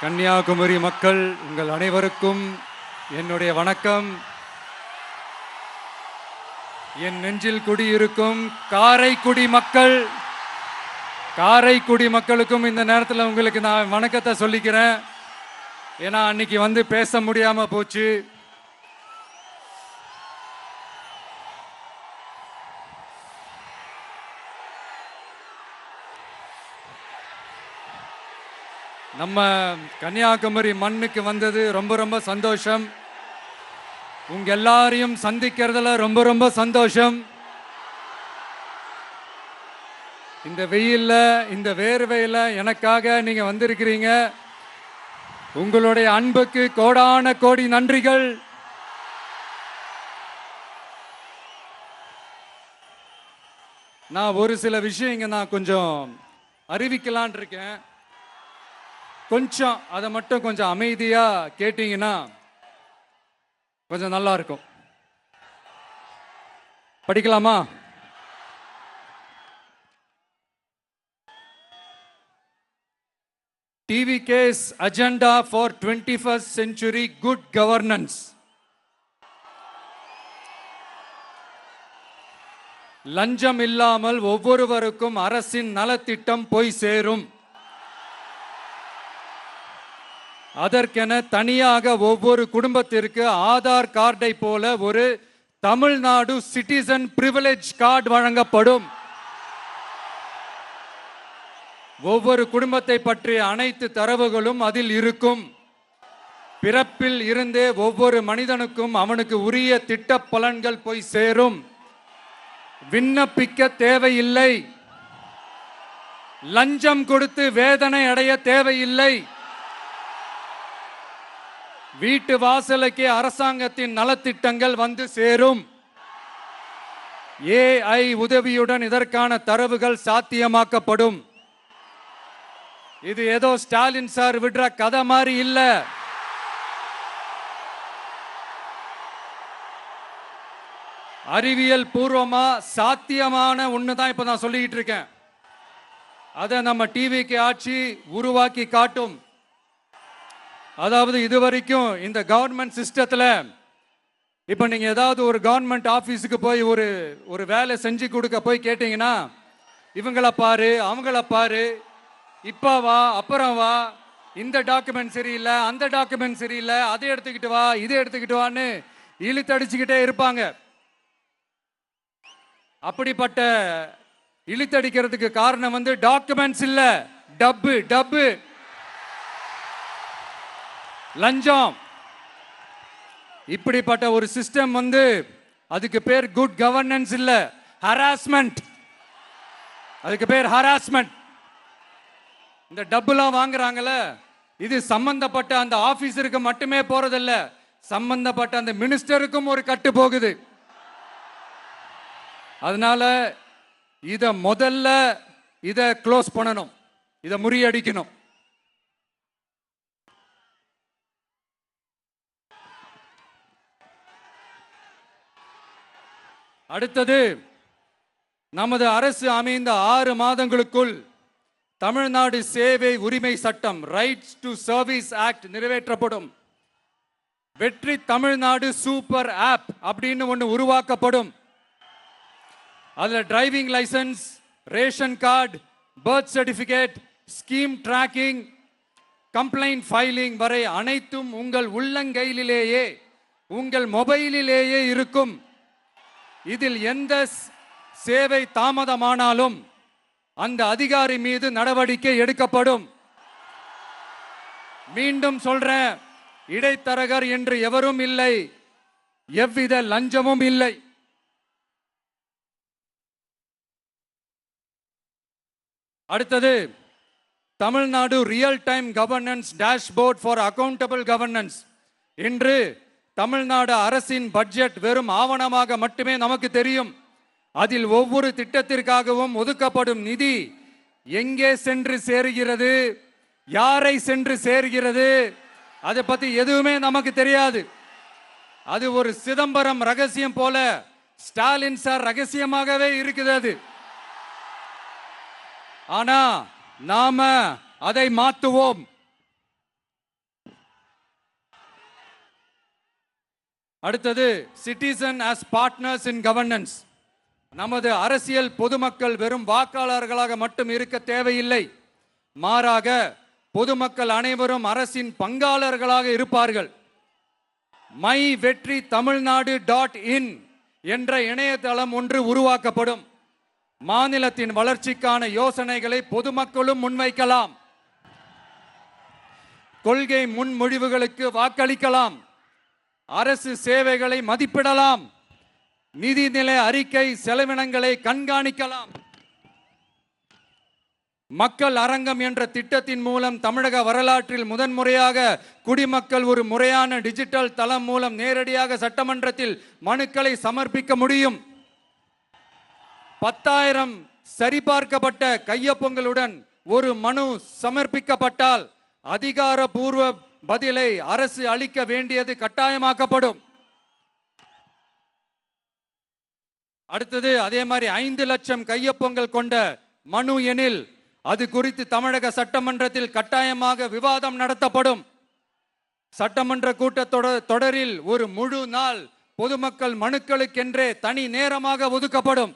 கன்னியாகுமரி மக்கள் உங்கள் அனைவருக்கும் என்னுடைய வணக்கம். என் நெஞ்சில் குடியிருக்கும் காரைக்குடி மக்களுக்கும் இந்த நேரத்தில் உங்களுக்கு நான் வணக்கத்தை சொல்லிக்கிறேன். ஏன்னா அன்னைக்கு வந்து பேச முடியாம போச்சு. நம்ம கன்னியாகுமரி மண்ணுக்கு வந்தது ரொம்ப ரொம்ப சந்தோஷம். உங்க எல்லாரையும் சந்திக்கிறதுல ரொம்ப ரொம்ப சந்தோஷம். இந்த வெயில்ல இந்த வேர்வையில எனக்காக நீங்க வந்திருக்கிறீங்க. உங்களுடைய அன்புக்கு கோடான கோடி நன்றிகள். நான் ஒரு சில விஷயம் நான் கொஞ்சம் அறிவிக்கலான் இருக்கேன். கொஞ்சம் அதை மட்டும் கொஞ்சம் அமைதியா கேட்டீங்கன்னா கொஞ்சம் நல்லா இருக்கும். படிக்கலாமா? TVK's agenda for 21st century good governance. லஞ்சம் இல்லாமல் ஒவ்வொருவருக்கும் அரசின் நலத்திட்டம் போய் சேரும். அதற்கென தனியாக ஒவ்வொரு குடும்பத்திற்கு ஆதார் கார்டை போல ஒரு தமிழ்நாடு சிட்டிசன் பிரிவிலேஜ் கார்டு வழங்கப்படும். ஒவ்வொரு குடும்பத்தை பற்றிய அனைத்து தரவுகளும் அதில் இருக்கும். பிறப்பில் இருந்தே ஒவ்வொரு மனிதனுக்கும் அவனுக்கு உரிய திட்ட பலன்கள் போய் சேரும். விண்ணப்பிக்க தேவையில்லை. லஞ்சம் கொடுத்து வேதனை அடைய தேவையில்லை. வீட்டு வாசலுக்கே அரசாங்கத்தின் நலத்திட்டங்கள் வந்து சேரும். AI உதவியுடன் இதற்கான தரவுகள் சாத்தியமாக்கப்படும். இது ஏதோ ஸ்டாலின் சார் விடுற கதை மாதிரி இல்ல. அறிவியல் பூர்வமா சாத்தியமான ஒண்ணுதான் இப்ப நான் சொல்லிட்டு இருக்கேன். அதை நம்ம டிவிக்கு ஆட்சி உருவாக்கி காட்டும். அதாவது இதுவரைக்கும் இந்த கவர்மெண்ட் சிஸ்டத்துல இப்ப நீங்க ஏதாவது ஒரு கவர்மெண்ட் ஆபீஸுக்கு போய் ஒரு வேலை செஞ்சு கொடுக்க போய் கேட்டீங்கன்னா, இவங்கள பாரு அவங்கள பாரு, இப்ப வா அப்புறம் வா, இந்த டாக்குமெண்ட் சரியில்லை அந்த டாக்குமெண்ட் சரியில்லை, அதை எடுத்துக்கிட்டு வா இதை எடுத்துக்கிட்டு வான்னு இழுத்தடிச்சுக்கிட்டே இருப்பாங்க. அப்படிப்பட்ட இழுத்தடிக்கிறதுக்கு காரணம் வந்து டாக்குமெண்ட்ஸ் இல்ல, டப்பு லஞ்சம். இப்படிப்பட்ட ஒரு சிஸ்டம் வந்து அதுக்கு பேர் குட் கவர்னன்ஸ் இல்ல, ஹராஸ்மெண்ட். அதுக்கு பேர் ஹராஸ்மெண்ட். இந்த டப்புலாம் வாங்குறாங்கல்ல, இது சம்பந்தப்பட்ட அந்த ஆபீசருக்கு மட்டுமே போறதில்ல, சம்பந்தப்பட்ட அந்த மினிஸ்டருக்கும் ஒரு கட்டு போகுது. அதனால முதல்ல இத க்ளோஸ் பண்ணணும், இத முறியடிக்கணும். அடுத்தது, நமது அரசு அமைந்த 6 மாதங்களுக்குள் தமிழ்நாடு சேவை உரிமை சட்டம் ரைட்ஸ் டு சர்வீஸ் ஆக்ட் நிறைவேற்றப்படும். வெற்றி தமிழ்நாடு சூப்பர் ஆப் அப்படின்னு ஒன்று உருவாக்கப்படும். அதுல driving licence, ration card, birth certificate, scheme tracking, complaint filing வரை அனைத்தும் உங்கள் உள்ளங்கையிலேயே உங்கள் மொபைலிலேயே இருக்கும். இதில் எந்த சேவை தாமதமானாலும் அந்த அதிகாரி மீது நடவடிக்கை எடுக்கப்படும். மீண்டும் சொல்றேன், இடைத்தரகர் என்று எவரும் இல்லை, எவ்வித லஞ்சமும் இல்லை. அடுத்தது, Tamil Nadu real time governance dashboard for accountable governance. இன்று தமிழ்நாடு அரசின் பட்ஜெட் வெறும் ஆவணமாக மட்டுமே நமக்கு தெரியும். அதில் ஒவ்வொரு திட்டத்திற்காகவும் ஒதுக்கப்படும் நிதி எங்கே சென்று சேருகிறது, யாரை சென்று சேர்கிறது, அதை பத்தி எதுவுமே நமக்கு தெரியாது. அது ஒரு சிதம்பரம் ரகசியம் போல ஸ்டாலின் சார் ரகசியமாகவே இருக்குது அது. ஆனா நாம அதை மாற்றுவோம். அடுத்தது சிட்டிசன் as பார்ட்னர்ஸ் இன் கவர்னன்ஸ். நமது அரசியல் பொதுமக்கள் வெறும் வாக்காளர்களாக மட்டும் இருக்க தேவையில்லை. மாறாக பொதுமக்கள் அனைவரும் அரசின் பங்காளர்களாக இருப்பார்கள். மை வெற்றி தமிழ்நாடு .in என்ற இணையதளம் ஒன்று உருவாக்கப்படும். மாநிலத்தின் வளர்ச்சிக்கான யோசனைகளை பொதுமக்களும் முன்வைக்கலாம். கொள்கை முன்மொழிவுகளுக்கு வாக்களிக்கலாம். அரசு சேவைகளை மதிப்பிடலாம். நிதிநிலை அறிக்கை செலவினங்களை கண்காணிக்கலாம். மக்கள் அரங்கம் என்ற திட்டத்தின் மூலம் தமிழக வரலாற்றில் முதன்முறையாக குடிமக்கள் ஒரு முறையான டிஜிட்டல் தளம் மூலம் நேரடியாக சட்டமன்றத்தில் மனுக்களை சமர்ப்பிக்க முடியும். 10,000 சரிபார்க்கப்பட்ட கையொப்பங்களுடன் ஒரு மனு சமர்ப்பிக்கப்பட்டால் அதிகாரப்பூர்வ பதிலை அரசு அளிக்க வேண்டியது கட்டாயமாக்கப்படும். அடுத்தது அதே மாதிரி 5 லட்சம் கையொப்பங்கள் கொண்ட மனு எனில் அது குறித்து தமிழக சட்டமன்றத்தில் கட்டாயமாக விவாதம் நடத்தப்படும். சட்டமன்ற கூட்டத்தொடரில் ஒரு முழு நாள் பொதுமக்கள் மனுக்களுக்கென்றே தனி நேரமாக ஒதுக்கப்படும்.